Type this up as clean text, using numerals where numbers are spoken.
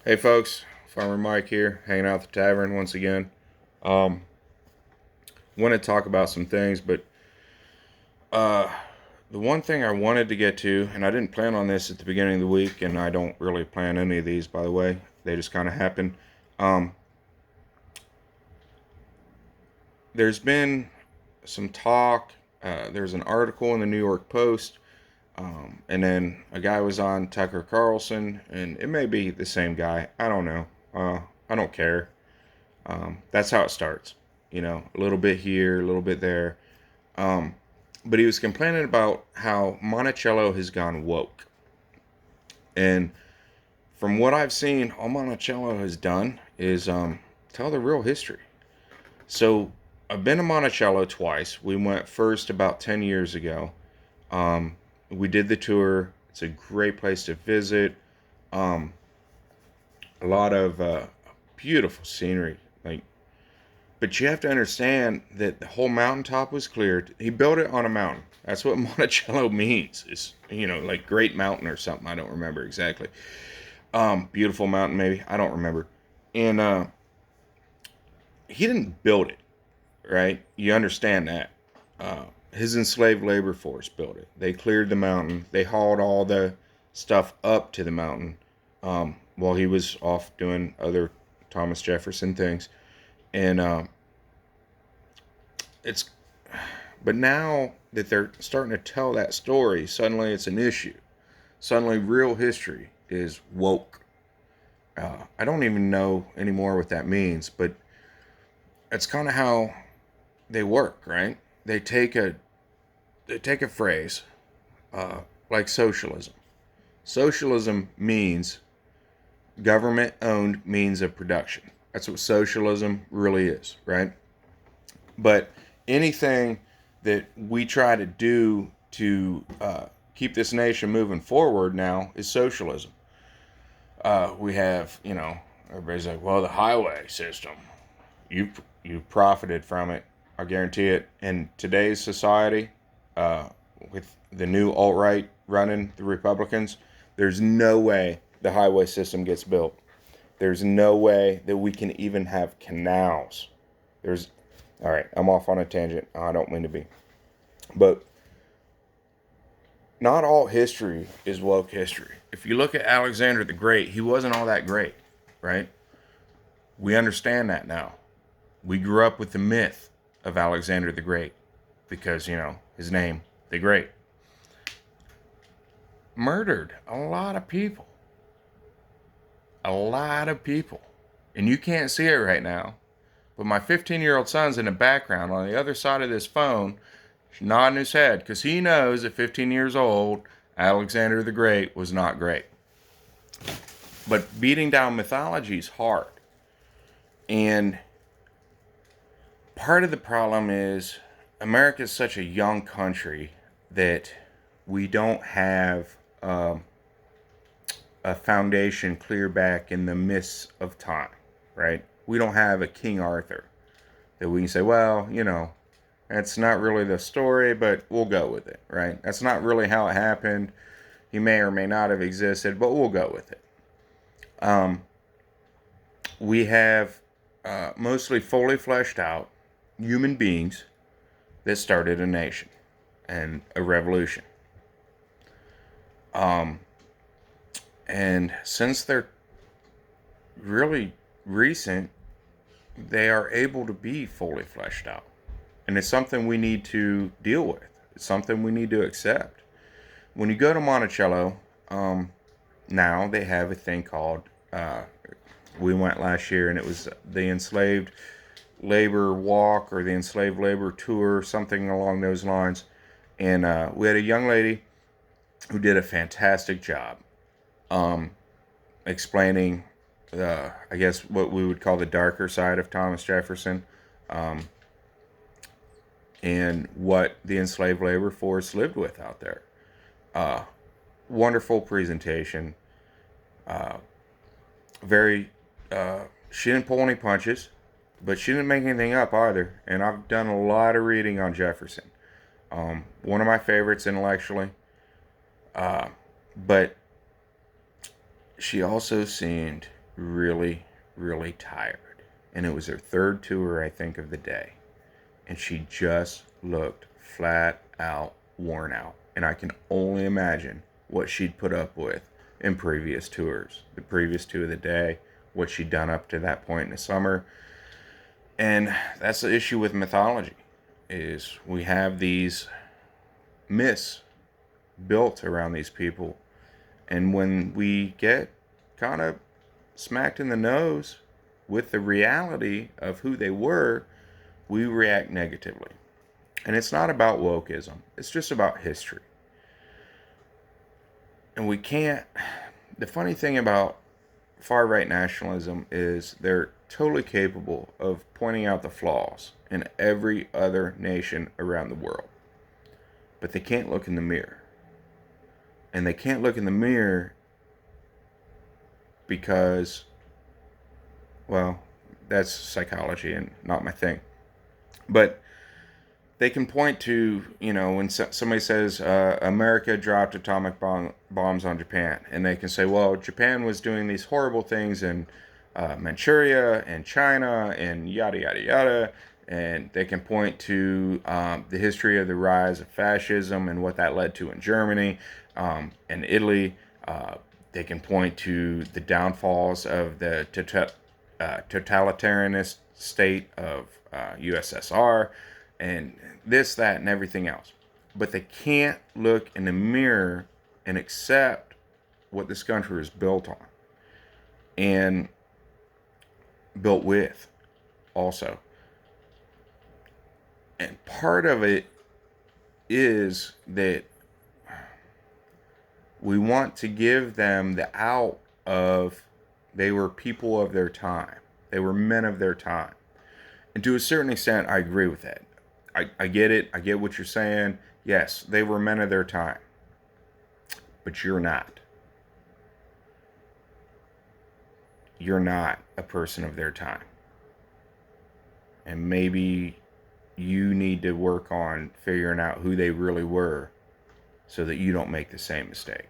Hey folks, Farmer Mike here, hanging out at the tavern once again. Um, Want to talk about some things, but uh, the one thing I wanted to get to, and I didn't plan on this at the beginning of the week, and I don't really plan any of these, by the way. They just kind of happen. Um, there's been some talk. There's an article in the New York Post, and then a guy was on Tucker Carlson, and it may be the same guy. I don't know. I don't care. That's how it starts. A little bit here, a little bit there. Um, but he was complaining about how Monticello has gone woke. And from what I've seen, all Monticello has done is tell the real history. So I've been to Monticello twice. We went first about 10 years ago. We did the tour. It's a great place to visit. Um, a lot of beautiful scenery. But you have to understand that the whole mountaintop was cleared. He built it on a mountain. That's what Monticello means. It's like Great Mountain or something. I don't remember exactly. Beautiful mountain maybe. I don't remember. And he didn't build it, right? You understand that. His enslaved labor force built it. They cleared the mountain. They hauled all the stuff up to the mountain while he was off doing other Thomas Jefferson things. And it's but now that they're starting to tell that story, suddenly it's an issue. Suddenly real history is woke. I don't even know anymore what that means, but it's kind of how they work, right? They take a phrase like socialism. Socialism means government owned means of production. That's what socialism really is, right? But anything that we try to do to keep this nation moving forward now is socialism. We have, everybody's like, well, the highway system, you you profited from it. I guarantee it. In today's society, uh, with the new alt right running the Republicans, there's no way the highway system gets built. There's no way that we can even have canals. There's All right, I'm off on a tangent. I don't mean to be. But not all history is woke history. If you look at Alexander the Great, he wasn't all that great, right? We understand that now. We grew up with the myth of Alexander the Great because, his name, the Great. Murdered a lot of people. A lot of people. And you can't see it right now. But my 15-year-old son's in the background on the other side of this phone, nodding his head because he knows at 15 years old, Alexander the Great was not great. But beating down mythology is hard. And part of the problem is America is such a young country that we don't have a foundation clear back in the mists of time, right? We don't have a King Arthur that we can say, well, that's not really the story, but we'll go with it, right? That's not really how it happened. He may or may not have existed, but we'll go with it. Um, we have mostly fully fleshed out human beings that started a nation and a revolution. Um, and since they're really recent, they are able to be fully fleshed out. And it's something we need to deal with. It's something we need to accept. When you go to Monticello, now they have a thing called, we went last year and it was the Enslaved Labor Walk or the Enslaved Labor Tour, something along those lines. And we had a young lady who did a fantastic job um, explaining, I guess, what we would call the darker side of Thomas Jefferson. Um, and what the enslaved labor force lived with out there. Uh, Wonderful presentation. Uh, very, she didn't pull any punches, but she didn't make anything up either. And I've done a lot of reading on Jefferson. One of my favorites intellectually. But she also seemed really, really tired. And it was her third tour, I think, of the day. And she just looked flat out worn out. And I can only imagine what she'd put up with in previous tours. The previous two of the day, what she'd done up to that point in the summer. And that's the issue with mythology, is we have these myths built around these people. And when we get kind of smacked in the nose with the reality of who they were, we react negatively. And it's not about wokeism, it's just about history. And we can't. The funny thing about far right nationalism is they're totally capable of pointing out the flaws in every other nation around the world. But they can't look in the mirror. And they can't look in the mirror because, well, that's psychology and not my thing. But they can point to, when somebody says America dropped atomic bombs on Japan, and they can say, well, Japan was doing these horrible things in Manchuria and China and yada, yada, yada. And they can point to the history of the rise of fascism and what that led to in Germany and Italy. They can point to the downfalls of the totalitarianist state of USSR and this, that, and everything else. But they can't look in the mirror and accept what this country is built on and built with also. And part of it is that we want to give them the out of they were people of their time. They were men of their time. And to a certain extent, I agree with that. I get it. I get what you're saying. Yes, they were men of their time. But you're not. You're not a person of their time. And maybe you need to work on figuring out who they really were so that you don't make the same mistake.